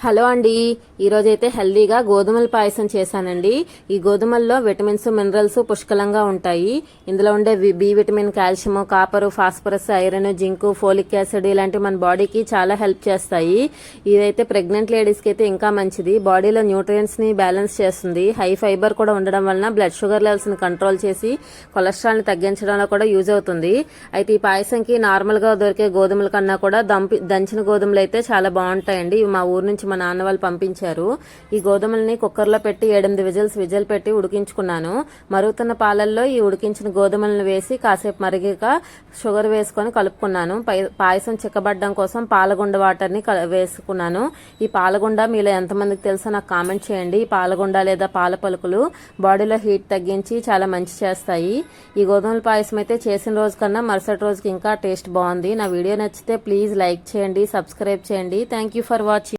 Hello అండి. ఈరోజైతే హెల్దీగా గోధుమల పాయసం చేశానండి. ఈ గోధుమల్లో విటమిన్స్ మినరల్స్ పుష్కలంగా ఉంటాయి. ఇందులో ఉండే B vitamin, calcium, copper, phosphorus, iron, zinc, folic acid ఇలాంటి మన బాడీకి చాలా హెల్ప్ చేస్తాయి. ఇదైతే ప్రెగ్నెంట్ లేడీస్కి అయితే ఇంకా మంచిది. బాడీలో న్యూట్రియంట్స్ ని బ్యాలెన్స్ చేస్తుంది. హై ఫైబర్ కూడా ఉండడం వలన బ్లడ్ షుగర్ లెవెల్స్ ని కంట్రోల్ చేసి కొలెస్ట్రాల్ ని తగ్గించడంలో కూడా యూజ్ అవుతుంది. అయితే ఈ పాయసంకి నార్మల్ గా దొరికే గోధుమల కన్నా కూడా దంచిన గోధుమలు అయితే చాలా బాగుంటాయండి. ఇవి మా ఊరు నుంచి మా నాన్న వాళ్ళు పంపించారు. ఈ గోధుమల్ని కుక్కర్లో పెట్టి 7-8 విజిల్ పెట్టి ఉడికించుకున్నాను. మరుగుతున్న పాలల్లో ఈ ఉడికించిన గోధుమలను వేసి కాసేపు మరిగాక షుగర్ వేసుకొని కలుపుకున్నాను. పాయసం చిక్కబడ్డం కోసం పాలగుండ వాటర్ ని వేసుకున్నాను. ఈ పాలగుండ మీలో ఎంతమందికి తెలుసో నాకు కామెంట్ చేయండి. ఈ పాలగుండ లేదా పాల పలుకులు బాడీలో హీట్ తగ్గించి చాలా మంచి చేస్తాయి. ఈ గోధుమల పాయసం అయితే చేసిన రోజు కన్నా మరుసటి రోజుకి ఇంకా టేస్ట్ బాగుంది. నా వీడియో నచ్చితే ప్లీజ్ లైక్ చేయండి, సబ్స్క్రైబ్ చేయండి. Thank you for watching.